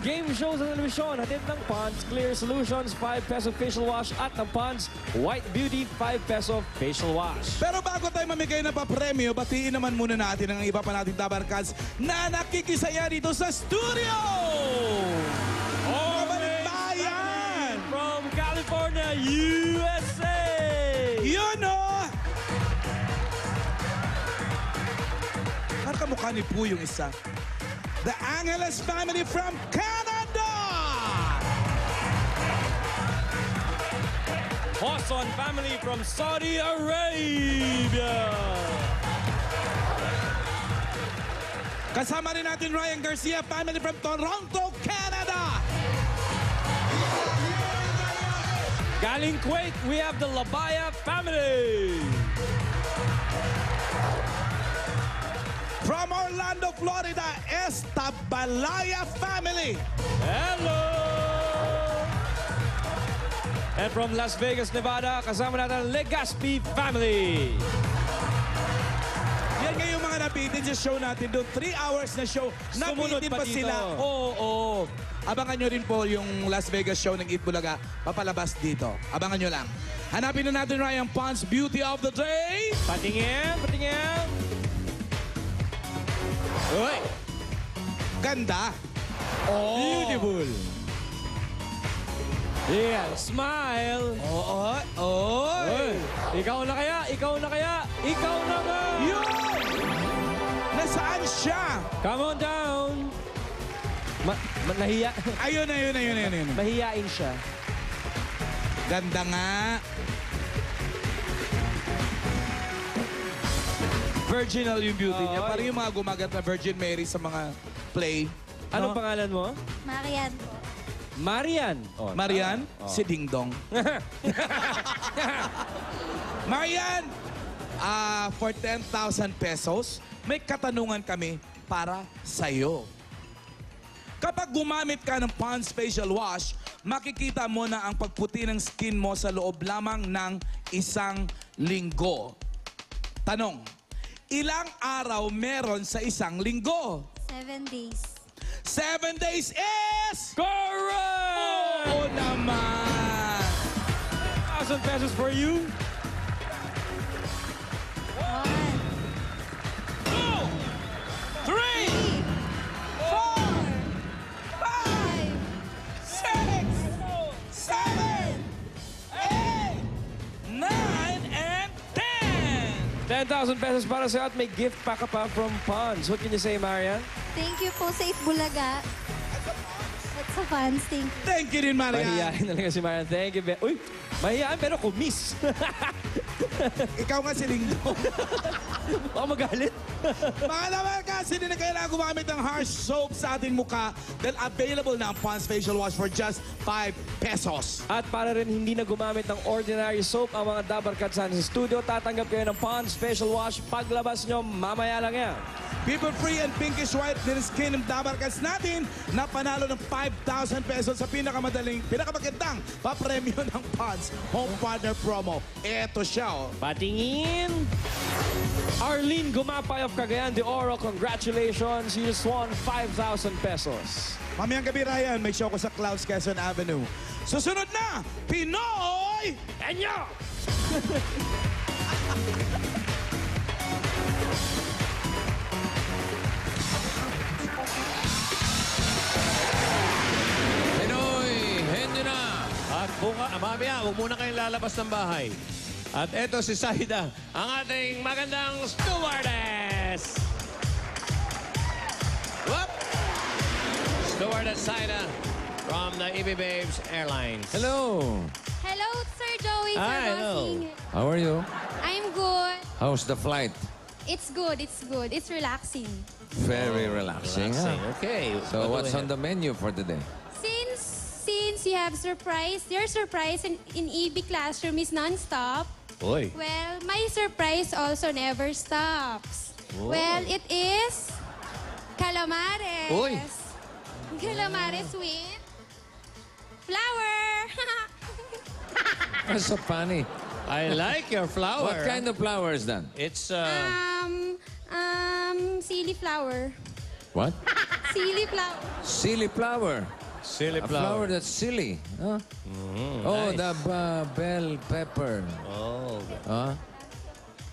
game show sa telebisyon. Hatid ng Ponds Clear Solutions, 5 peso facial wash at ng Ponds White Beauty, 5 peso facial wash. Pero bago tayo mamigay ng papremyo, batiin naman muna natin ang iba pa nating Dabarkads na nakikisaya dito sa studio! Bayan! From California, USA! Yun o! Parang kamukha ni Poo yung isa. The Angeles family from Canada! Hoson family from Saudi Arabia! Kasama rin natin Ryan Garcia family from Toronto, Canada! Galing Kuwait, we have the Labaya family! From Orlando, Florida, Estabalaya family! Hello! And from Las Vegas, Nevada, kasama natin ang Legaspi family! Yan nga yung mga napitin sa show natin doon. 3 hours na show. Sumunod Napitin pa pa dito. sila. Oo. Abangan nyo rin po yung Las Vegas show ng Eat Bulaga. Papalabas dito. Abangan nyo lang. Hanapin na natin Ryan Ponds Beauty of the Day. Patingin, patingin! Uy! Ganda. Oh. Beautiful! Yeah, smile! Oo. Uy! Ikaw na kaya? Ikaw na kaya? Ikaw na nga! Yun! Nasaan siya? Come on down! Nahiya. Ayun. Mahiyain siya. Ganda nga. Virginal yung beauty niya. Oo. Parang yung mga gumagat na Virgin Mary sa mga play. Anong No? pangalan mo? Marian po. Marian. Oh, Marian, tama. si Ding Dong. Marian, for 10,000 pesos, may katanungan kami para sa'yo. Kapag gumamit ka ng Ponds Facial Wash, makikita mo na ang pagputi ng skin mo sa loob lamang ng 1 linggo. Tanong, ilang araw meron sa 1 linggo? 7 days. 7 days is... Correct! Oo naman! 1,000 pesos for you. 1, 2, 3, 4, 6, 7, 8, 9, and 10! 10,000 pesos para sa'yo at may gift pack ka pa from Ponds. What can you say, Marian? Thank you po sa Bulaga. At sa fans, thank you. Thank you din, Marian. Mahihain talaga si Marian. Thank you. Uy, mahihain pero kumis. Ikaw nga si Lingdo. Baka magalit. Mga naman kasi din na kailangan gumamit ng harsh soap sa ating mukha dahil available na ang Ponds Facial Wash for just 5 pesos. At para rin hindi na gumamit ng ordinary soap ang mga Dabarkads sa studio, tatanggap kayo ng Ponds Facial Wash paglabas nyo, mamaya lang yan. People free and pinkish white din skin ng Dabarkads natin na panalo ng 5,000 pesos sa pinakamagandang papremyo ng Ponds Home Partner Promo. Eto siya, oh. Patingin! Arlene Gumapay of Cagayan de Oro, congratulations! You just won 5,000 pesos. Mamayang gabi, Ryan, may show ko sa Clouds, Quezon Avenue. Susunod na, Pinoy! Enyo! Pinoy, hindi na. At mamaya, huwag muna kayong lalabas ng bahay. At eto si Saida, ang ating magandang stewardess. Whoop! Stewardess Saida from the EB Babes Airlines. Hello. Hello, Sir Joey, Sir Hi, hello. Bossing. How are you? I'm good. How's the flight? It's good, it's good. It's relaxing. Very relaxing. Relaxing. huh? Okay. So what's on the menu for today? Since you have your surprise in EB Classroom is non-stop, Uy. well, my surprise also never stops. Well, it is calamares. Uy. Calamares with flour. That's so funny. I like your flower. What kind of flower is that? It's, Silly flower. What? Silly flower. Silly flower. Silly A flower that's silly. Huh? Oh, nice. the bell pepper. Oh, Huh?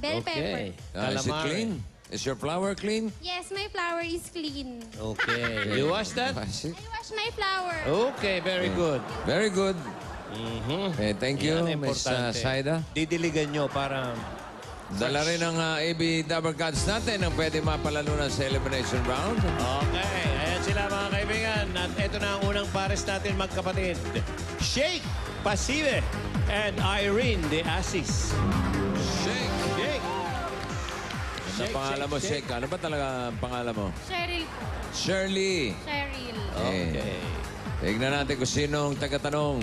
Bell pepper. okay. Is it Calamari. clean? Is your flower clean? Yes, my flower is clean. Okay. You wash that? Wash it. I wash my flower. Okay, very good. Very good. Okay, thank you, Yan ang Miss importante. Saida. Didiligan nyo para... Dala rin ang AB Dabber Cards natin ang pwede mapalalunan sa elimination round. Okay, ayan sila mga kaibigan. At ito na ang unang pares natin magkapatid. Shake Pasive and Irene de Asis. Shake! Shake! Ano pangalan mo, Shake? Ano ba talaga ang pangalan mo? Cheryl. Shirley. Cheryl. Okay. Tignan natin kung sinong taga-tanong.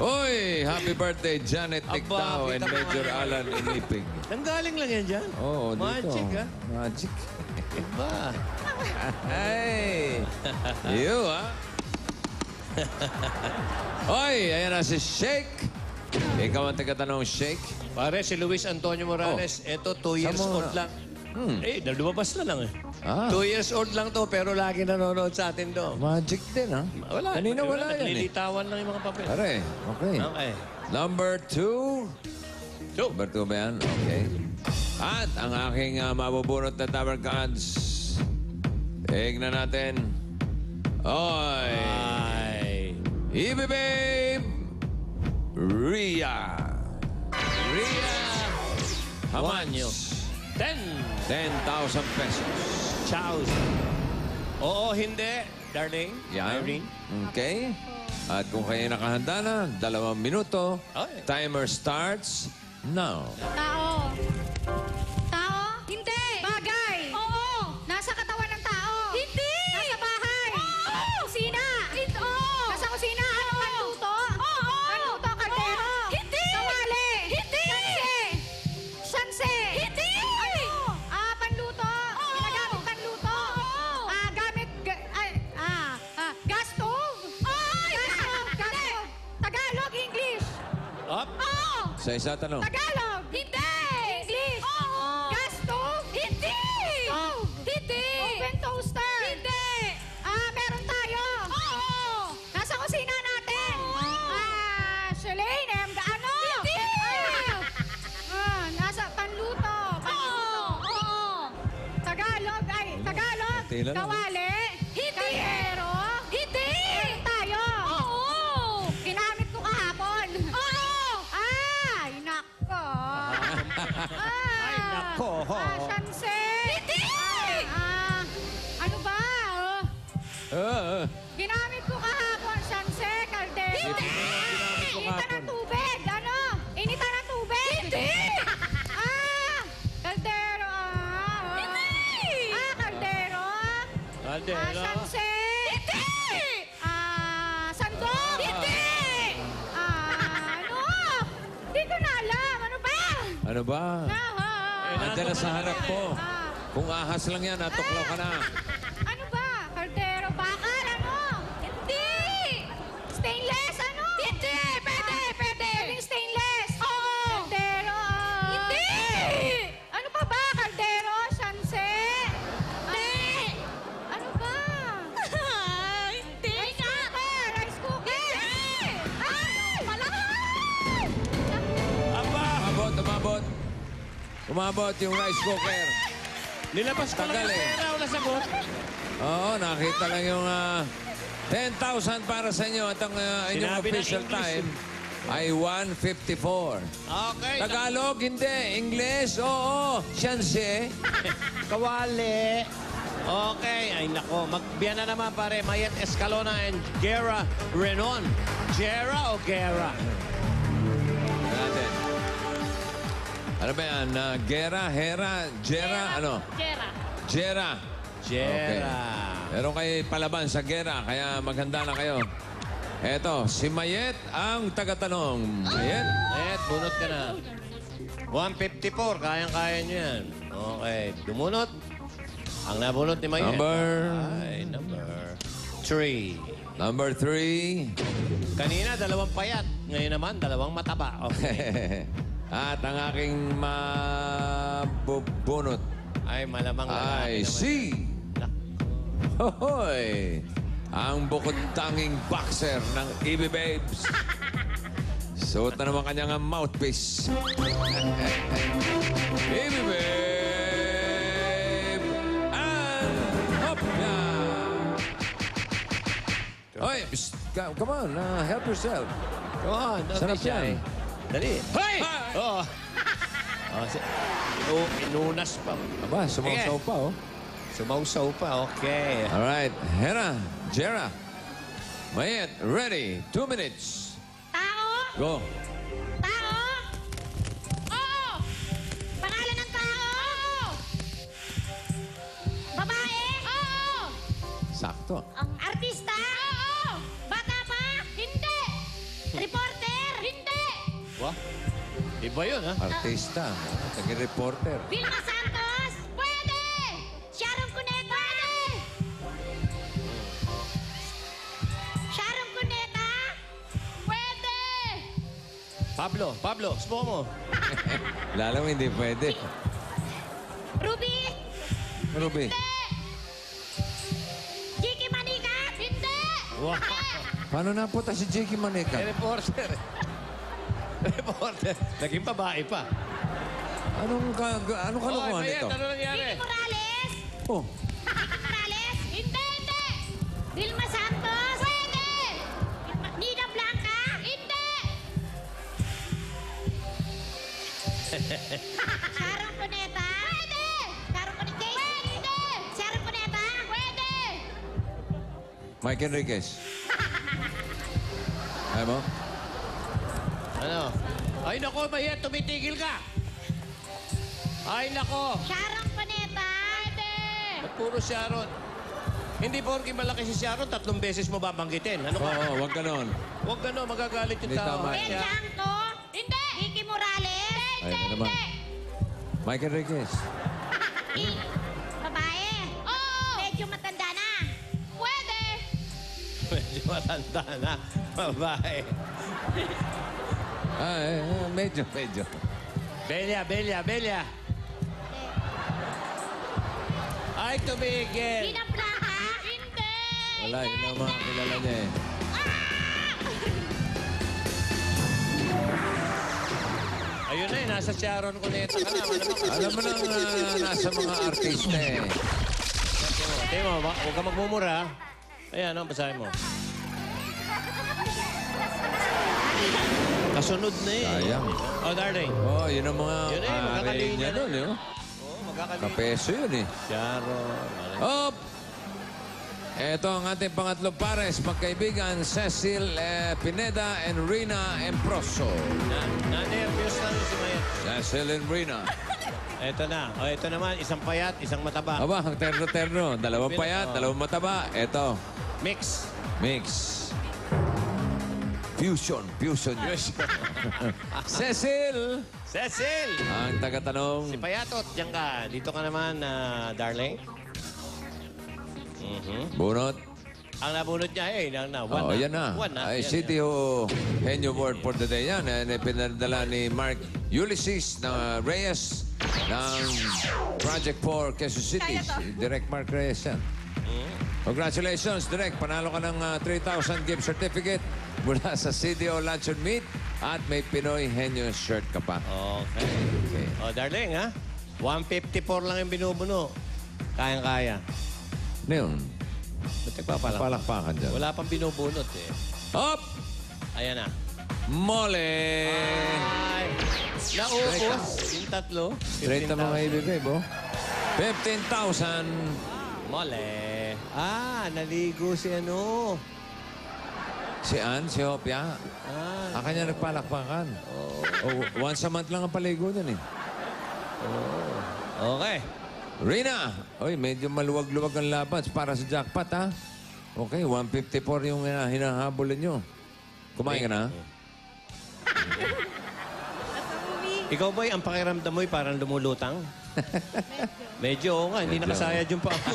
Oy! Happy birthday, Janet Aba, Tigtao and kita mo Major nga. Alan Inipig. Nanggaling lang yan dyan? Oo, dito. Magic, ha? Magic. Iba. Hey! You, ha? Oy! Ayan na si Shake. Ikaw ang taga-tanong, Shake. Pare, si Luis Antonio Morales, ito 2 years Samo- old lang. Lumabas na lang eh. Ah. 2 years old lang to, pero lagi nanonood sa atin do. Magic din, ha? Wala. Kanina wala yan, eh. Nililitawan lang yung mga papel. Pare, okay. Okay. Number 2. So, Number 2 ba yan? Okay. At ang aking mabubunot na Dabber Cards. Tignan natin. Oy! ay. Ibe Babe! Ria! Ria! Hamanyo. Hamans. 10. 10,000 pesos. Chows. Oo, hindi. Darling. Yan. Irene. Okay. At kung kayo nakahanda na, 2 minuto. Okay. Timer starts now. Tao. Tao? Hindi. Bagay. Oo. Nasa katawan ng tao. Hindi. Nasa bahay. Oo. Kusina. Ito. Nasa kusina. Ano? Panluto? Oo. Panluto, kaldero. Hindi. Kawali. Hindi. Sanse. Hindi. Ano? Panluto. Ginagamit panluto. Gamit, gas stove. Gas stove. Gas stove. Tagalog, English. Up. Oo. Sa isa tanong. Tagalog! Hindi! English! Oo! Gas stove? Hindi! Stove? Hindi! Oven toaster? Hindi! Meron tayo? Oo! Nasa kusina natin? Shalane, ano? Hindi! Nasa panluto? Panluto? Oo! Tagalog? Tagalog? Tila lang. Kawali? Hindi! Kaldero? Hindi! Meron tayo? Oo! Ginamit ko kahapon? Oo! Ay, nako! Ay, nako. Sanse! Hindi! Ano ba? Ginamit ko kahapon, sanse, kaldero. Hindi! Initan ng tubig. Ano? Initan ng tubig. Hindi! Kaldero. Hindi! Kaldero. Caldero. Sanse. Hindi! Sandok. Hindi! Ano? Hindi ko na alam. Ano ba? Ano ba? Nandiyan na sa harap mo. Ah. Kung ahas lang yan, natuklaw ka na. Ano ba? Kaldero, bakal, ano? Hindi! Stainless, ano? Hindi! Pwede! Pwedeng stainless! Oo! Kaldero, Hindi! Ano pa ba? Kaldero, sanse? Hindi! Ano ba? Hindi! Rice cooker! Hindi! Ay! Malakas! Aba! Umabot. Umabot yung rice cooker. Nilabas ko lang Tagal yung eh. pera. Wala sagot. Oo, nakita lang yung 10,000 para sa inyo at ang inyong Sinabi ng official English. time ay 1:54. Okay. Tagalog, hindi. English, oo. Siyanse. Kawali. Okay. Ay, nako. Magbiyan na naman, pare. Mayet Escalona and Guerra Renon. Gera o Guerra? Natin. Ano ba yan? Gera, Hera, Jera, ano? Jera. Jera. Gera. Meron kayo palaban sa gera, kaya maghanda na kayo. Eto, si Mayet ang tagatanong. Mayet? Mayet, bunot ka na. 154. Kayang-kaya niyo yan. Okay. Dumunot. Ang nabunot ni Mayet. Number 3. Number 3. Kanina, 2 payat. Ngayon naman, 2 mataba. Okay. At ang aking mabubunot Ay, malamang ay lalaki naman. si... Hoy! Ang bukod tanging boxer ng EB Babes. Suot na naman kanyang mouthpiece. EB Babe! And Hopya! Hoy! Come on, help yourself. Come on, don't Sarap be shy. yan. Dali. Hoy! Oh. Inunas pa. Aba, sumausaw pa, oh. Sumausaw pa, okay. All right, Hera, Jera, Mayet, ready. 2 minutes. Tao? Go. Tao? Oo! Pangalan ng tao? Oo! Babae? Oo! Sakto. Ang artista? Oo! Bata pa? Hindi! Reporter? Hindi! Wah, iba yun, ha? Artista. Taging reporter. Vilma Santos? Pwede! Sharon Cuneta? Pwede! Sharon Cuneta? Pwede! Pablo, subukan mo. Lalo mo hindi pwede. Ruby? Ruby. Hindi! Jiki Manika? Hindi! Wow. Paano napunta si Jiki Manika? Reporter. Reporter. Naging babae pa. Anong kalukuhan Mayet, nito? ano nangyari? Vicky Morales? Oh, Vicky Morales? Hindi, hindi! Vilma Santos? Pwede! Nina Blanca? Hindi! Sharon Cuneta? Pwede! Sharon Cuneta? Pwede! Sharon Cuneta? Pwede! Mike Enriquez. Ayaw mo? Ano? Ay, nako, Mayet, tumitigil ka. Ay, nako. Sharon Cuneta? Pwede! Ba't puro Sharon? Hindi porke malaki si Sharon, 3 beses mo babanggitin. Ano ka? Oo, wag ganon. Huwag gano'n, magagalit yung Hindi tao. tama. Ben Chanto? Hindi! Vicky Morales? Ayun na naman. Mike Enriquez. Babae? Oo! Medyo matanda na. Pwede! Medyo matanda na. Babae. Medyo. Belia. Ay, tumigil. Nina Blanca? Hindi! Wala, yun ang mga kilala niya eh. Ayun na eh, nasa Sharon Cuneta ka na. Alam mo nang nasa mga artista eh. Tingnan mo, huwag ka magmumura. Ayan, ano, basahin mo. Kasunod na eh. Sayang. Oh, darling. Oh, yun ang mga Yun eh, magkakalinya niya na. nun, eh. Oh, magkakalimutan. Kapeso yun eh. Sharon. Up! Ito ang ating pangatlong pares, magkaibigan, Cecil Pineda and Rina Emproso. Na-nervyos na rin si Mayet. Cecil and Rina. Ito na. O, ito naman, isang payat, isang mataba. Aba, ang terno-terno. Dalawang payat, dalawang mataba. Ito, Mix. mix. Fusion. Cecil! Cecil! Ang Si tagatanong. Payatot, diyan ka. Dito ka naman, darling. Bunot. Ang nabunod niya, one Oo, yan na. One na. Ay, Yan, CTO Henyo Word for the day yan. Pinadala ni Mark Ulysses na Reyes ng Project 4 Quezon City. Si Direct Mark Reyes yan. Congratulations, Direct. Panalo ka ng 3,000 gift certificate mula sa CTO Lunch and Meat at may Pinoy Henyo shirt ka pa. Okay. Okay. O, darling, ha? 154 lang yung binubuno. Kayang-kaya. Ano yun? Ba't nagpapalak? Palakpakan dyan. Wala pang binubunot, eh. Up! Ayan na. Mole! Ay! Naubos. Yung tatlo. Straight na mga 15,000. ibibig, oh. 15,000. Mole. Naligo si ano. Si Ann, si Hopia. Kanya nagpalakpakan. Oh, once a month lang ang paligo niyan eh. Okay. Rina! Oy, medyo maluwag-luwag ang laban para sa jackpot, ha? Okay, 154 yung hinahabol nyo. Kumain ka na? Ikaw ba'y ang pakiramdam mo'y parang lumulutang? Medyo, oo nga. Hindi Medyo. nakasayad yung paa mo.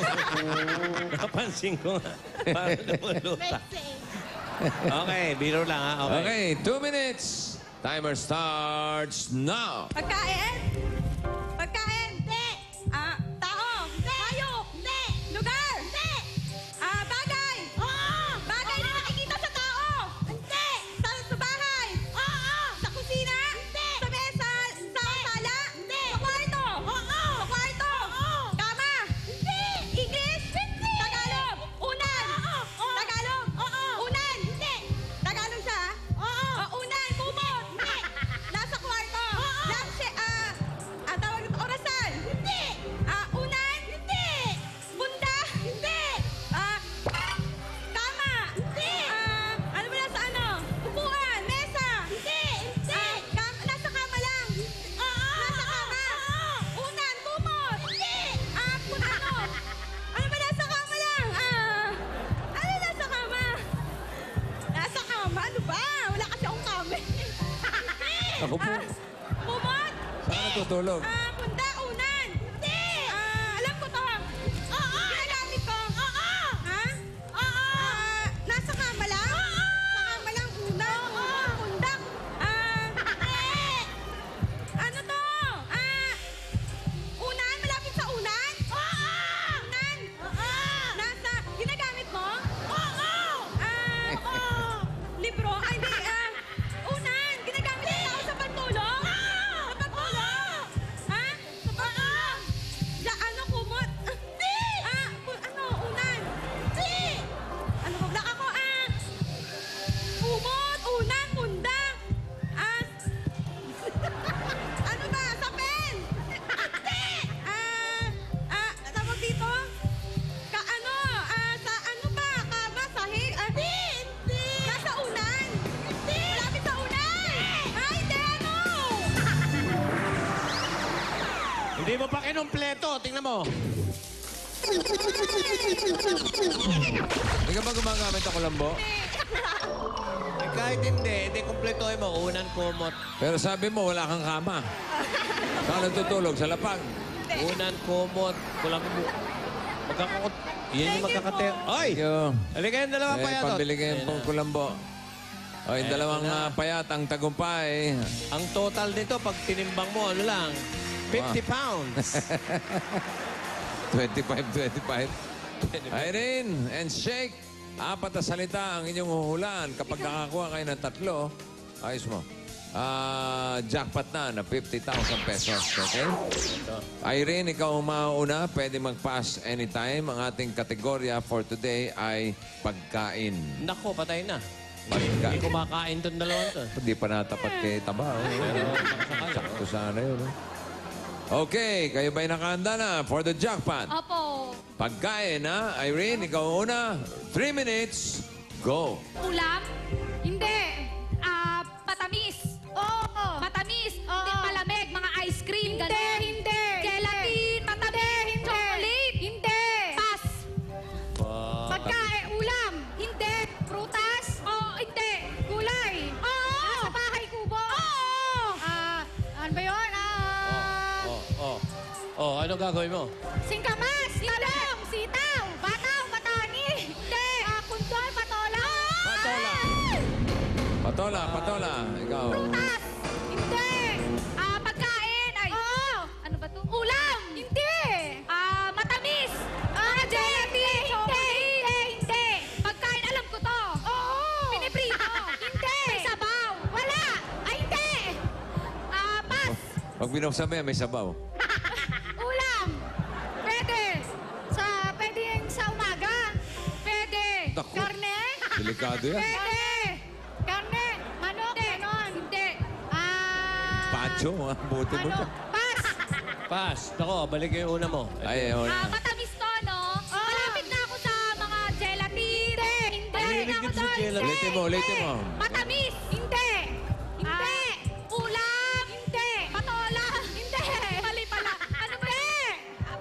Napansin ko nga. Parang lumulutang. Okay, biro lang ha. Okay. Okay, 2 minutes. Timer starts now. Pagkain? Pagkain? Hindi. Tao? Hindi. Hayop? Hindi. Lugar? Hindi. natutulog. Punda, unan. Hindi. Alam ko to. Oo. Ginagamit ko. Oo. Ha? Oo. Nasa kama lang? Oo. Sa kama lang, unan. Oo. Punda. Ano to? Unan? Malapit sa unan? Oo. Unan? Oo. Nasa, ginagamit mo? Oo. Libro? Ay, hindi. Unan. Ginagamit mo tao sa pagtulong? Sa pagtulong? Ha? Sa pagtulong? Ano, kumot? Ano, unan? Ano ba? Black ako, kumot, unan, punda. Ano ba? Sa pen? Tawag dito? Sa ano ba? Kama, sahig? Hindi. Nasa unan? Hindi. Malapit sa unan? Hindi, ano? Hindi mo pa kinumpleto. Tingnan mo. Hindi ka ba gumagamit ng kulambo? Eh, kahit hindi kumpletuhin mo. Unan, kumot. Pero sabi mo, wala kang kama. Saan natutulog? Sa lapag. Unan, kumot. Kulang mo. Magkakakot. Yan yung magkakate. Ay! Thank you. Halika yung dalawa pa yan. Pambili kayo Ayan pong na. kulambo. O, yung Ayan dalawang na. payat, ang tagumpay. Ang total nito, pag tinimbang mo, ano lang? 50 pounds. 25. Irene and Shake, 4 na salita ang inyong huhulaan. Kapag nakakuha kayo ng 3, ayos mo. Jackpot na 50,000 pesos. Okay? Irene, ikaw ang mauna. Pwede mag-pass anytime. Ang ating kategorya for today ay pagkain. Nako, patay na. Pagkain. Hindi kumakain itong dalawang to. Hindi pa natapat kay Taba. Pero sakto sana yun. Okay, kayo ba'y nakahanda na for the jackpot? Opo. Pagkain, ha? Irene, ikaw una. 3 minutes. Go. Ulam? Hindi. Patamis. Oo. Matamis. Hindi malamig. Mga ice cream. Hindi. Gelatin. Matamis. Chocolate. Hindi. Pass. Pagkain. Ulam. Hindi. Prutas. Oo. Hindi. Gulay. Oo. Nasa bahay kubo. Oo. Ano ba yun? Ano gagawin mo? Singkamas. Talong. Sitaw. Bataw. Batani. Hindi. Kundol. Patola. Patola. Ikaw. Prutas! Hindi! Pagkain! Ay! Oo! Ano ba to? Ulam! Hindi! Matamis! Gelatin! Hindi! Pagkain, alam ko to! Oo! Piniprito! Hindi! May sabaw! Wala! Ay, hindi! Pas! Pag binuksan mo yan, may sabaw. Ulam! Pwede! Pwede yung sa umaga! Pwede! Naku. Karne! Delikado yan. Pwede! Karne! Manok! Ganon! Hindi! Pacho, ha? Buti mo Ano? dyan. Pass! Pass. Nako, balik yung una mo. Ay, wala. Matamis to, no? Malapit na ako sa mga gelatin. Hindi. Mahilig Ako din sa doon. gelatin. Ulitin mo. Matamis. Hindi. Hindi. Ulam. Hindi. Patola. Hindi. Mali pala. Ano ba?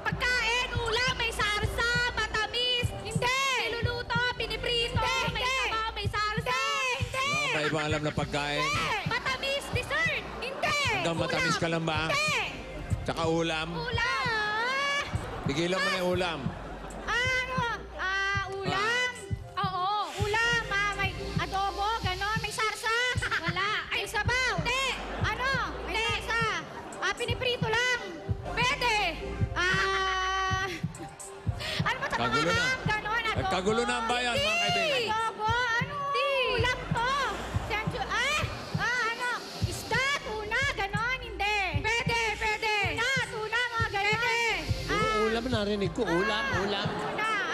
Pagkain, ulam, may sarsa, matamis. Hindi. Niluluto, piniprito, may sabaw, may sarsa. Hindi. Wala pa ibang alam na pagkain. Matamis, dessert. Hindi. Hanggang matamis ka lang ba? Hindi. Tsaka ulam. Ulam. Pigilan mo na yung ulam. Ulam? Oo, ulam. May adobo, ganon. May sarsa. Wala. Ay, sabaw. Hindi. Ano? May sarsa. Piniprito lang. Pwede. Ano ba ito mga Kagulo na. ma'am? Ganon, adobo. Nagkagulo na ang bayan, mga kaibigan. Adobo, ano? Ulam to. Ano? Isda, tuna, ganon. Hindi. Pwede. Tuna, mga ganon. Puro ulam narinig ko. Ulam. Tuna.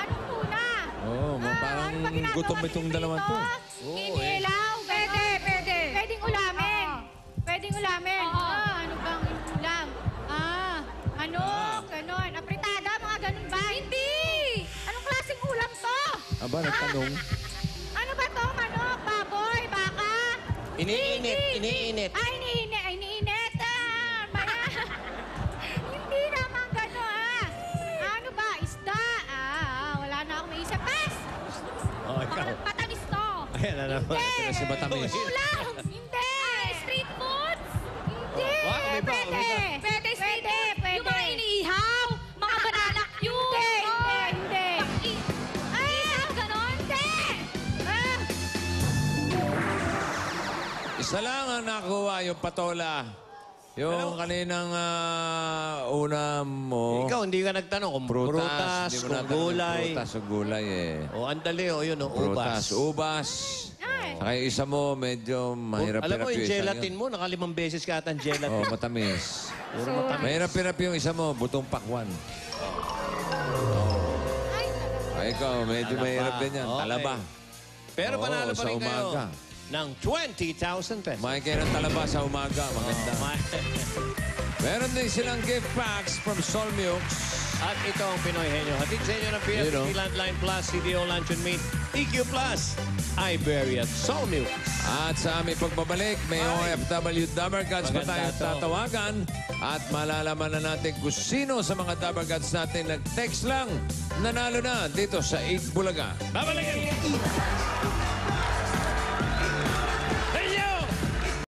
Anong tuna? Oo, parang ano ba ginagawa gutom itong dito? dalawa to. Kinilaw. Pwede. Pwedeng ulamin. Ano bang ulam? Manok, ganon. Apritada, mga ganon ba? Hindi! Anong klaseng ulam to? Aba, nagtanong. Ano ba to? Manok, baboy, baka? Iniinit. Iniinit. Hindi naman gano'n, Ano ba? Isda? Wala na akong maisip. Pass! Ikaw. Matamis to. Ayan na naman. Hindi. Kasi matamis. Ulam! Hindi! Street foods? Hindi! May ba? Pwede! yung patola. Yung kaninang una mo. Ikaw, hindi ka nagtanong kung prutas, Hindi mo kung natanong yung gulay. Prutas o gulay eh. O, andali, o yun, o, Prutas, ubas. ubas. Ay. Saka yung isa mo, medyo mahirap-hirap Alam mo, yung isa gelatin yun. mo, nakalimang beses ka ata ang gelatin. Oh, matamis. Puro matamis. Mahirap-hirap yung isa mo, butong pakwan. Ay, Ay, ikaw, medyo Talaba. mahirap din yan. Okay. Talaba. Pero Oo, panalo pa sa rin kayo umaga. ng 20,000 pesos. Kumain kayo ng talaba sa umaga. Maganda. Oh, Meron din silang gift packs from Solmukes. At ito ang Pinoy Henyo. Hatid sa inyo ng PFP Yun, oh. Landline Plus, CDO Luncheon Meat, EQ Plus, Iberia, Soul Milk. At sa aming pagbabalik, may OFW Dabargads pa Maganda tayong to. tatawagan. At malalaman na natin kung sino sa mga Dabargads natin nag-text lang. Nanalo na dito sa 8 Bulaga. Babalikan!